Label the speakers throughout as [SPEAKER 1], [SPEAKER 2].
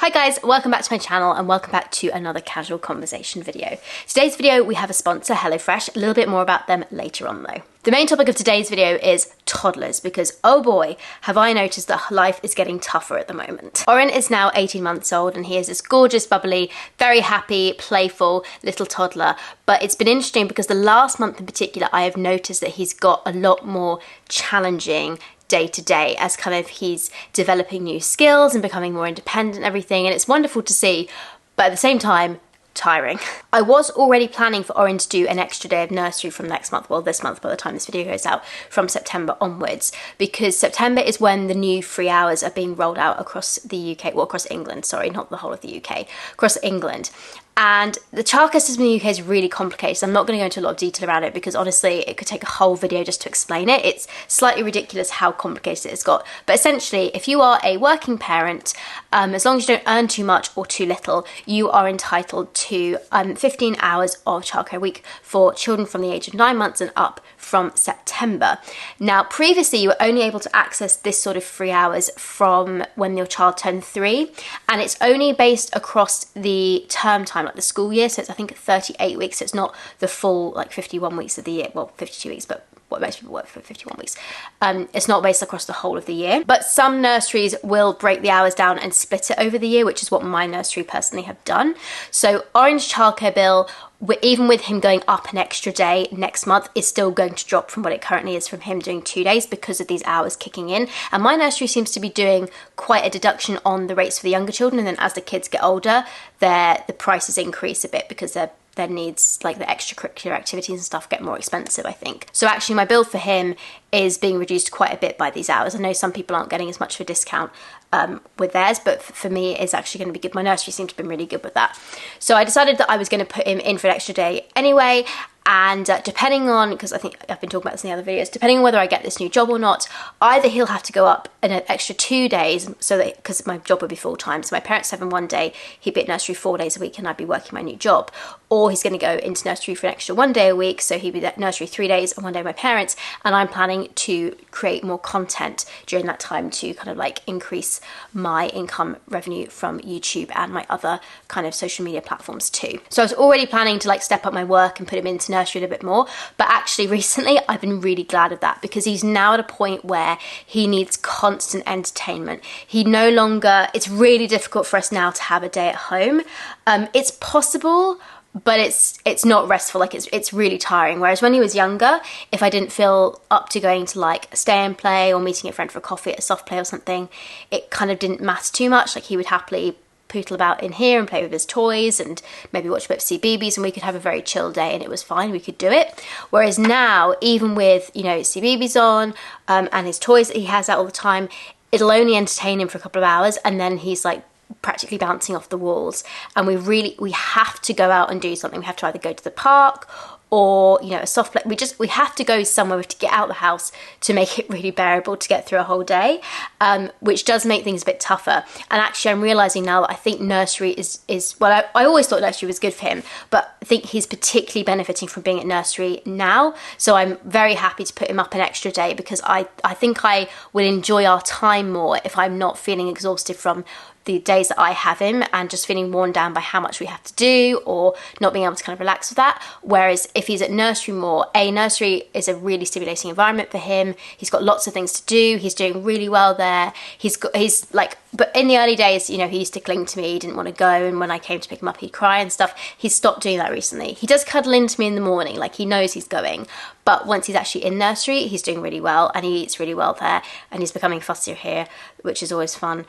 [SPEAKER 1] Hi guys, welcome back to my channel and welcome back to another casual conversation video. Today's video we have a sponsor, HelloFresh. A little bit more about them later on though. The main topic of today's video is toddlers because oh boy, have I noticed that life is getting tougher at the moment. Oren is now 18 months old and he is this gorgeous, bubbly, very happy, playful little toddler. But it's been interesting because the last month in particular I have noticed that he's got a lot more challenging day to day as kind of he's developing new skills and becoming more independent and everything, and it's wonderful to see, but at the same time tiring. I was already planning for Oren to do an extra day of nursery from next month, well this month by the time this video goes out, from September onwards, because September is when the new free hours are being rolled out across the UK, well across England, sorry, not the whole of the UK, across England. And the childcare system in the UK is really complicated. I'm not going to go into a lot of detail around it because honestly it could take a whole video just to explain it. It's slightly ridiculous how complicated it's got. But essentially, if you are a working parent, as long as you don't earn too much or too little, you are entitled to 15 hours of childcare a week for children from the age of 9 months and up from September. Now, previously you were only able to access this sort of free hours from when your child turned 3, and it's only based across the term time, like the school year, so it's I think 38 weeks, so it's not the full like 51 weeks of the year, well 52 weeks, but what most people work for 51 weeks. It's not based across the whole of the year, but some nurseries will break the hours down and split it over the year, which is what my nursery personally have done. So Orange childcare bill, even with him going up an extra day next month, is still going to drop from what it currently is from him doing 2 days because of these hours kicking in. And my nursery seems to be doing quite a deduction on the rates for the younger children, and then as the kids get older, the prices increase a bit because their needs, like the extracurricular activities and stuff, get more expensive, I think. So actually my bill for him is being reduced quite a bit by these hours. I know some people aren't getting as much of a discount with theirs, but for me it's actually going to be good. My nursery seems to have been really good with that. So I decided that I was going to put him in for an extra day anyway, and depending on, because I think I've been talking about this in the other videos, depending on whether I get this new job or not, either he'll have to go up an extra 2 days, so that, because my job would be full-time, so my parents have him 1 day, he'd be at nursery 4 days a week and I'd be working my new job, or he's going to go into nursery for an extra 1 day a week, so he'd be at nursery 3 days and 1 day with my parents, and I'm planning to create more content during that time to kind of like increase my income revenue from YouTube and my other kind of social media platforms too. So I was already planning to like step up my work and put him into nursery a little bit more, but actually recently I've been really glad of that because he's now at a point where he needs constant entertainment. He no longer, it's really difficult for us now to have a day at home. It's possible, but it's not restful, like it's really tiring. Whereas when he was younger, if I didn't feel up to going to like stay and play or meeting a friend for a coffee at a soft play or something, it kind of didn't matter too much. Like he would happily pootle about in here and play with his toys and maybe watch a bit of CBeebies, and we could have a very chill day and it was fine, we could do it. Whereas now, even with, you know, CBeebies on and his toys that he has out all the time, it'll only entertain him for a couple of hours and then he's like practically bouncing off the walls, and we have to go out and do something. We have to either go to the park or, you know, a soft play. We have to go somewhere to get out of the house to make it really bearable to get through a whole day, which does make things a bit tougher. And actually I'm realizing now that I think nursery is well, I always thought nursery was good for him, but I think he's particularly benefiting from being at nursery now. So I'm very happy to put him up an extra day because I think I will enjoy our time more if I'm not feeling exhausted from the days that I have him and just feeling worn down by how much we have to do or not being able to kind of relax with that. Whereas if he's at nursery more, nursery is a really stimulating environment for him. He's got lots of things to do. He's doing really well there. He's like, but in the early days, you know, he used to cling to me. He didn't want to go. And when I came to pick him up, he'd cry and stuff. He's stopped doing that recently. He does cuddle into me in the morning. Like he knows he's going. But once he's actually in nursery, he's doing really well and he eats really well there. And he's becoming fussier here, which is always fun.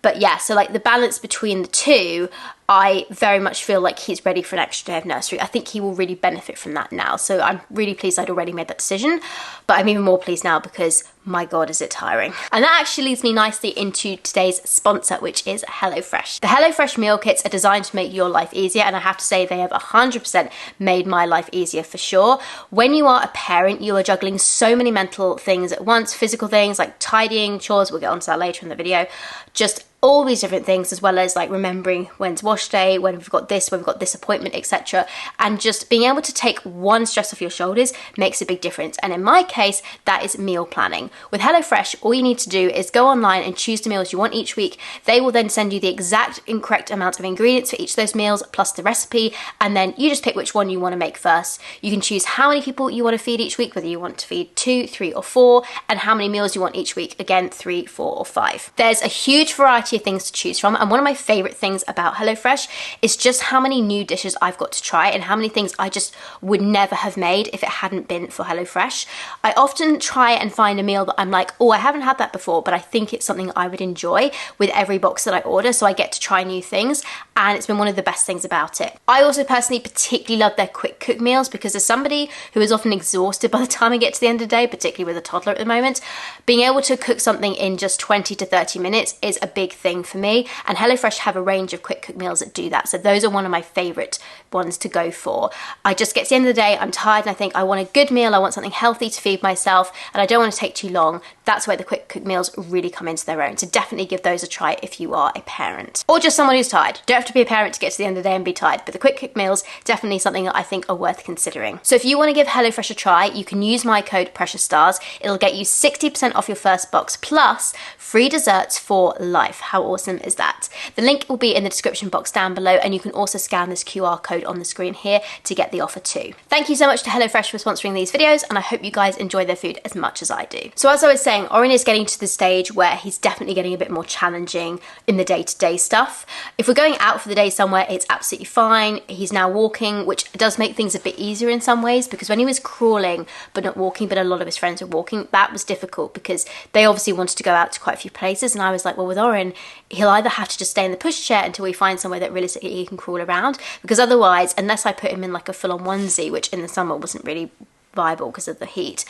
[SPEAKER 1] But yeah, so like the balance between the two, I very much feel like he's ready for an extra day of nursery. I think he will really benefit from that now. So I'm really pleased I'd already made that decision, but I'm even more pleased now because my God, is it tiring. And that actually leads me nicely into today's sponsor, which is HelloFresh. The HelloFresh meal kits are designed to make your life easier, and I have to say they have 100% made my life easier for sure. When you are a parent, you are juggling so many mental things at once, physical things like tidying, chores, we'll get onto that later in the video, just all these different things, as well as like remembering when's wash day, when we've got this appointment, etc. And just being able to take one stress off your shoulders makes a big difference. And in my case, that is meal planning. With HelloFresh, all you need to do is go online and choose the meals you want each week. They will then send you the exact and correct amount of ingredients for each of those meals, plus the recipe, and then you just pick which one you want to make first. You can choose how many people you want to feed each week, whether you want to feed 2, 3, or 4, and how many meals you want each week. Again, 3, 4, or 5. There's a huge variety of things to choose from, and one of my favorite things about HelloFresh is just how many new dishes I've got to try and how many things I just would never have made if it hadn't been for HelloFresh. I often try and find a meal that I'm like, oh, I haven't had that before, but I think it's something I would enjoy with every box that I order, so I get to try new things, and it's been one of the best things about it. I also personally particularly love their quick cook meals, because as somebody who is often exhausted by the time I get to the end of the day, particularly with a toddler at the moment, being able to cook something in just 20 to 30 minutes is a big thing for me, and HelloFresh have a range of quick cook meals that do that, so those are one of my favorite ones to go for. I just get to the end of the day, I'm tired, and I think I want a good meal, I want something healthy to feed myself, and I don't want to take too long. That's where the quick cook meals really come into their own, so definitely give those a try if you are a parent. Or just someone who's tired. Don't have to be a parent to get to the end of the day and be tired, but the quick cook meals, definitely something that I think are worth considering. So if you want to give HelloFresh a try, you can use my code PRECIOUSSTARS. It'll get you 60% off your first box, plus free desserts for life. How awesome is that? The link will be in the description box down below, and you can also scan this QR code on the screen here to get the offer too. Thank you so much to HelloFresh for sponsoring these videos, and I hope you guys enjoy their food as much as I do. So as I was saying, Orin is getting to the stage where he's definitely getting a bit more challenging in the day-to-day stuff. If we're going out for the day somewhere, it's absolutely fine. He's now walking, which does make things a bit easier in some ways, because when he was crawling but not walking, but a lot of his friends were walking, that was difficult because they obviously wanted to go out to quite a few places, and I was like, well, with Orin, he'll either have to just stay in the pushchair until we find somewhere that realistically he can crawl around, because otherwise, unless I put him in like a full-on onesie, which in the summer wasn't really viable because of the heat,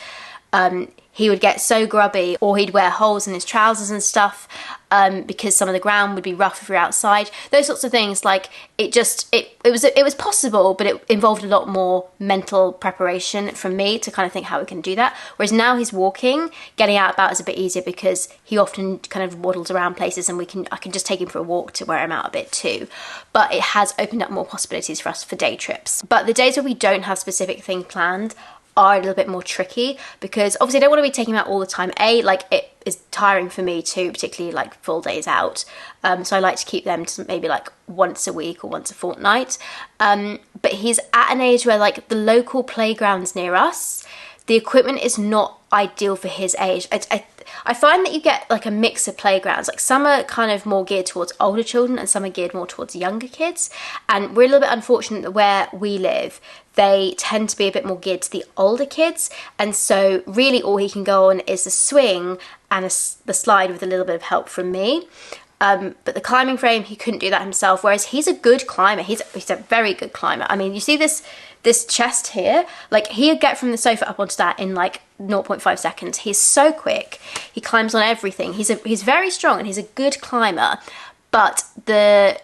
[SPEAKER 1] he would get so grubby, or he'd wear holes in his trousers and stuff, because some of the ground would be rough if you're outside. Those sorts of things, like it was possible, but it involved a lot more mental preparation from me to kind of think how we can do that. Whereas now he's walking, getting out about is a bit easier because he often kind of waddles around places, and I can just take him for a walk to wear him out a bit too. But it has opened up more possibilities for us for day trips. But the days where we don't have specific thing planned are a little bit more tricky, because obviously I don't want to be taking him out all the time. Like it is tiring for me too, particularly like full days out. So I like to keep them to maybe like once a week or once a fortnight. But he's at an age where like the local playgrounds near us, the equipment is not ideal for his age. I find that you get like a mix of playgrounds. Like some are kind of more geared towards older children and some are geared more towards younger kids. And we're a little bit unfortunate that where we live, they tend to be a bit more geared to the older kids. And so really all he can go on is the swing and the slide with a little bit of help from me. But the climbing frame, he couldn't do that himself, whereas he's a good climber. He's a very good climber. I mean, you see this chest here? Like, he'd get from the sofa up onto that in like 0.5 seconds. He's so quick. He climbs on everything. He's very strong and he's a good climber. But the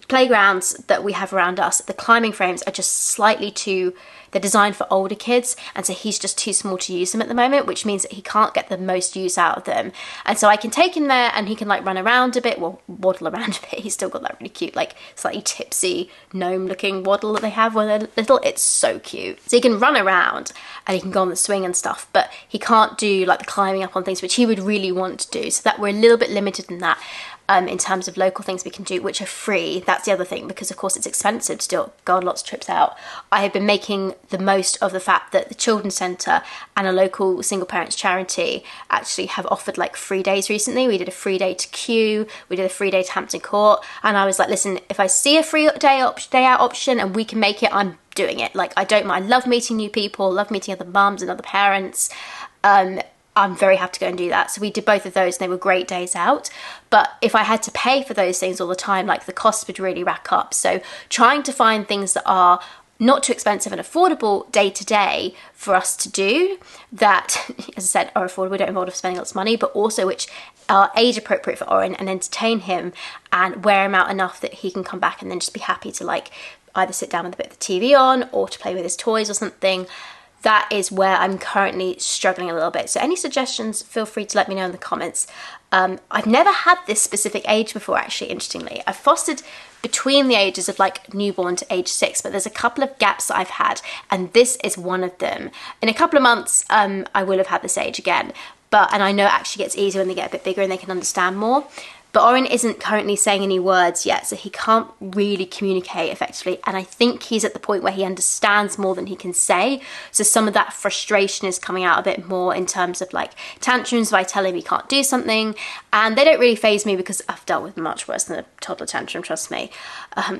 [SPEAKER 1] playgrounds that we have around us, the climbing frames are just slightly too... They're designed for older kids, and so he's just too small to use them at the moment, which means that he can't get the most use out of them. And so I can take him there and he can like run around a bit, well, waddle around a bit. He's still got that really cute, like slightly tipsy gnome looking waddle that they have when they're little. It's so cute. So he can run around and he can go on the swing and stuff, but he can't do like the climbing up on things, which he would really want to do. So that we're a little bit limited in that. In terms of local things we can do, which are free. That's the other thing, because of course it's expensive to go on lots of trips out. I have been making the most of the fact that the Children's Centre and a local single parents charity actually have offered like free days recently. We did a free day to Kew, we did a free day to Hampton Court, and I was like, listen, if I see a free day out option and we can make it, I'm doing it. Like, I don't mind. I love meeting new people, love meeting other mums and other parents. I'm very happy to go and do that. So we did both of those and they were great days out. But if I had to pay for those things all the time, like the costs would really rack up. So trying to find things that are not too expensive and affordable day to day for us to do that, as I said, are affordable, don't involve spending lots of money, but also which are age appropriate for Orin and entertain him and wear him out enough that he can come back and then just be happy to like either sit down with a bit of the TV on or to play with his toys or something. that is where I'm currently struggling a little bit. So any suggestions, feel free to let me know in the comments. I've never had this specific age before, actually, interestingly. I've fostered between the ages of like newborn to age 6, but there's a couple of gaps that I've had, and this is one of them. In a couple of months, I will have had this age again, and I know it actually gets easier when they get a bit bigger and they can understand more. But Oren isn't currently saying any words yet, so he can't really communicate effectively. And I think he's at the point where he understands more than he can say. So some of that frustration is coming out a bit more in terms of like tantrums if I tell him he can't do something. And they don't really faze me because I've dealt with much worse than a toddler tantrum, trust me.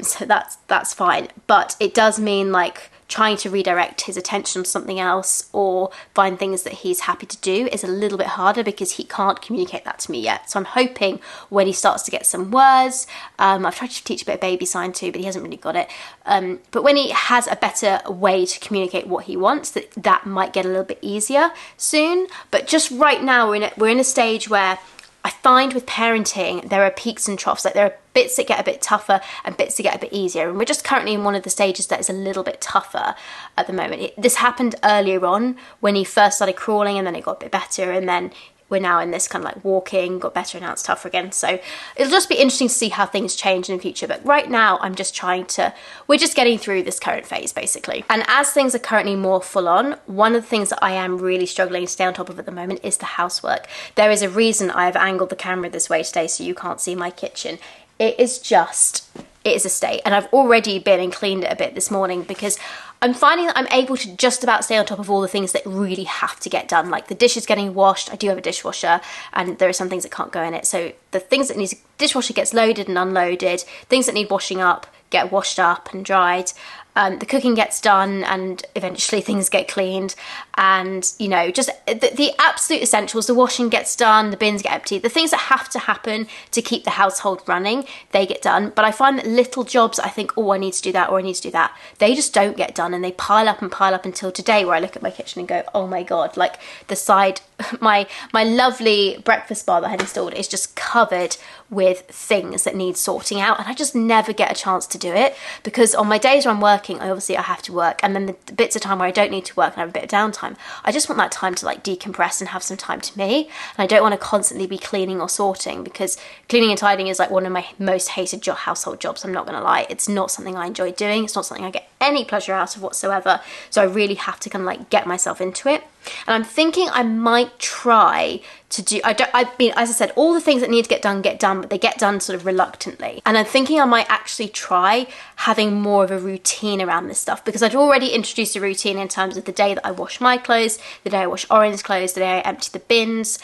[SPEAKER 1] So that's fine. But it does mean like trying to redirect his attention on something else or find things that he's happy to do is a little bit harder because he can't communicate that to me yet. So I'm hoping when he starts to get some words, I've tried to teach a bit of baby sign too, but he hasn't really got it. But when he has a better way to communicate what he wants, that might get a little bit easier soon. But just right now, we're in a stage where I find with parenting, there are peaks and troughs. Like there are bits that get a bit tougher and bits that get a bit easier. And we're just currently in one of the stages that is a little bit tougher at the moment. This happened earlier on when he first started crawling, and then it got a bit better. And then we're now in this kind of like walking, got better, and now it's tougher again. So it'll just be interesting to see how things change in the future. But right now I'm just we're just getting through this current phase basically. And as things are currently more full on, one of the things that I am really struggling to stay on top of at the moment is the housework. There is a reason I've angled the camera this way today so you can't see my kitchen. It is a state. And I've already been and cleaned it a bit this morning because I'm finding that I'm able to just about stay on top of all the things that really have to get done, like the dishes getting washed. I do have a dishwasher and there are some things that can't go in it. So the things that dishwasher gets loaded and unloaded, things that need washing up get washed up and dried. The cooking gets done and eventually things get cleaned, and you know, just the absolute essentials. The washing gets done, the bins get emptied, the things that have to happen to keep the household running, they get done. But I find that little jobs I think, oh, I need to do that or I need to do that, they just don't get done, and they pile up until today where I look at my kitchen and go, oh my god, like the side, my lovely breakfast bar that I had installed is just covered with things that need sorting out, and I just never get a chance to do it because on my days where I'm working, I have to work, and then the bits of time where I don't need to work and have a bit of downtime, I just want that time to like decompress and have some time to me. And I don't want to constantly be cleaning or sorting, because cleaning and tidying is like one of my most hated household jobs. I'm not gonna lie, it's not something I enjoy doing, it's not something I get any pleasure out of whatsoever. So I really have to kind of like get myself into it. And I'm thinking I might try to do, I mean, as I said, all the things that need to get done, but they get done sort of reluctantly. And I'm thinking I might actually try having more of a routine around this stuff, because I'd already introduced a routine in terms of the day that I wash my clothes, the day I wash Oren's clothes, the day I empty the bins,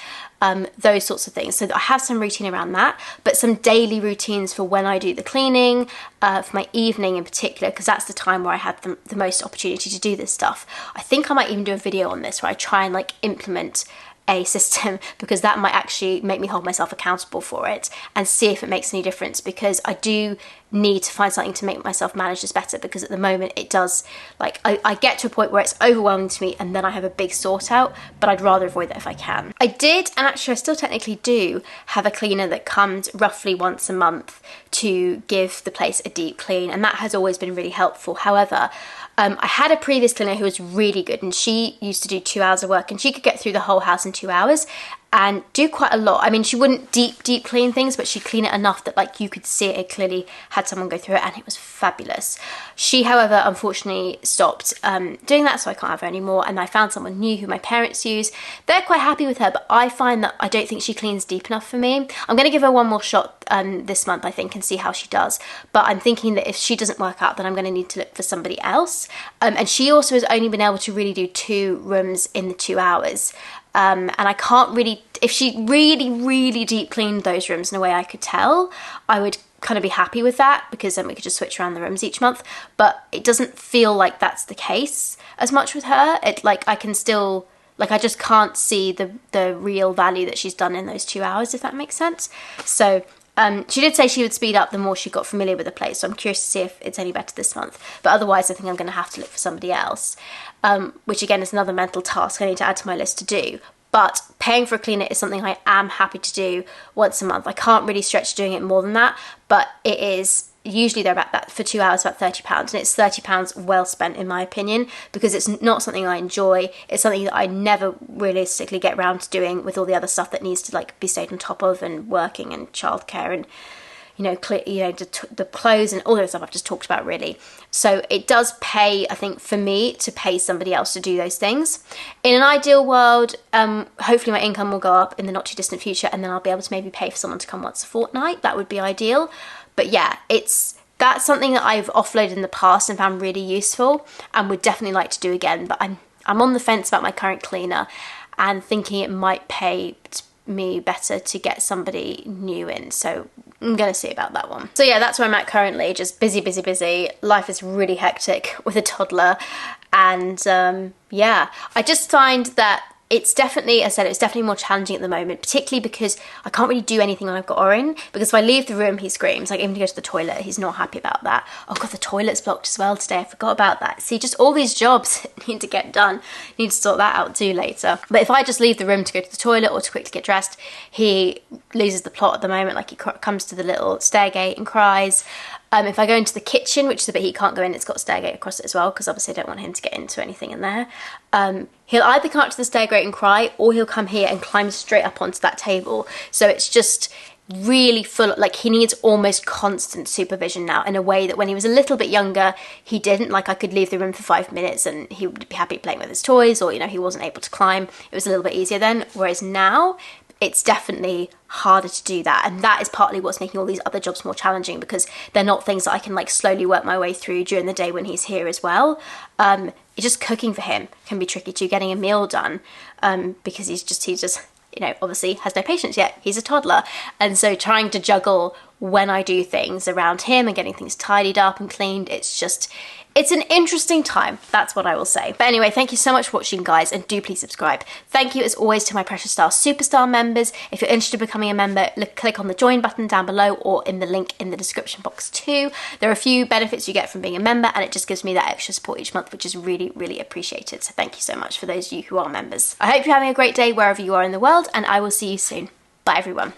[SPEAKER 1] those sorts of things. So I have some routine around that, but some daily routines for when I do the cleaning, for my evening in particular, because that's the time where I have the most opportunity to do this stuff. I think I might even do a video on this where I try and like implement a system, because that might actually make me hold myself accountable for it and see if it makes any difference, because I do need to find something to make myself manage this better, because at the moment it does, like I get to a point where it's overwhelming to me and then I have a big sort out, but I'd rather avoid that if I can. I did, and actually I still technically do, have a cleaner that comes roughly once a month to give the place a deep clean, and that has always been really helpful. However, I had a previous cleaner who was really good, and she used to do 2 hours of work, and she could get through the whole house in 2 hours and do quite a lot. I mean, she wouldn't deep clean things, but she'd clean it enough that like you could see it clearly had someone go through it, and it was fabulous. She, however, unfortunately stopped doing that, so I can't have her anymore, and I found someone new who my parents use. They're quite happy with her, but I find that I don't think she cleans deep enough for me. I'm going to give her one more shot this month, I think, and see how she does, but I'm thinking that if she doesn't work out, then I'm going to need to look for somebody else. And she also has only been able to really do 2 rooms in the 2 hours. And I can't really, if she really deep cleaned those rooms in a way I could tell, I would kind of be happy with that, because then we could just switch around the rooms each month. But it doesn't feel like that's the case as much with her. It, like, I can still, like, I just can't see the real value that she's done in those 2 hours, if that makes sense. So she did say she would speed up the more she got familiar with the place, so I'm curious to see if it's any better this month. But otherwise, I think I'm going to have to look for somebody else, which again is another mental task I need to add to my list to do. But paying for a cleaner is something I am happy to do once a month. I can't really stretch doing it more than that, but it is usually they're about that for 2 hours, about £30, and it's £30 well spent in my opinion, because it's not something I enjoy. It's something that I never realistically get around to doing with all the other stuff that needs to like be stayed on top of, and working and childcare and the clothes and all those stuff I've just talked about really. So it does pay, I think, for me to pay somebody else to do those things. In an ideal world, hopefully my income will go up in the not too distant future, and then I'll be able to maybe pay for someone to come once a fortnight. That would be ideal. But yeah, that's something that I've offloaded in the past and found really useful and would definitely like to do again. But I'm on the fence about my current cleaner and thinking it might pay me better to get somebody new in. So I'm gonna see about that one. So yeah, that's where I'm at currently. Just busy. Life is really hectic with a toddler. And yeah, I just find that it's definitely, as I said, it's definitely more challenging at the moment, particularly because I can't really do anything when I've got Orin, because if I leave the room, he screams. Like, even to go to the toilet, he's not happy about that. Oh God, the toilet's blocked as well today. I forgot about that. See, just all these jobs need to get done. Need to sort that out too later. But if I just leave the room to go to the toilet or to quickly get dressed, he loses the plot at the moment. Like, he comes to the little stair gate and cries. If I go into the kitchen, which is the bit he can't go in, it's got a stair gate across it as well, because obviously I don't want him to get into anything in there. He'll either come up to the stair gate and cry, or he'll come here and climb straight up onto that table. So it's just really full, like he needs almost constant supervision now, in a way that when he was a little bit younger, he didn't. Like, I could leave the room for 5 minutes and he would be happy playing with his toys, or, he wasn't able to climb. It was a little bit easier then, whereas now, it's definitely harder to do that, and that is partly what's making all these other jobs more challenging, because they're not things that I can like slowly work my way through during the day when he's here as well. It's just cooking for him can be tricky too, getting a meal done, because he just obviously has no patience yet. He's a toddler, and so trying to juggle when I do things around him and getting things tidied up and cleaned, it's an interesting time, that's what I will say. But anyway, thank you so much for watching, guys, and do please subscribe. Thank you, as always, to my Precious Style Superstar members. If you're interested in becoming a member, click on the join button down below, or in the link in the description box too. There are a few benefits you get from being a member, and it just gives me that extra support each month, which is really, really appreciated. So thank you so much for those of you who are members. I hope you're having a great day wherever you are in the world, and I will see you soon. Bye, everyone.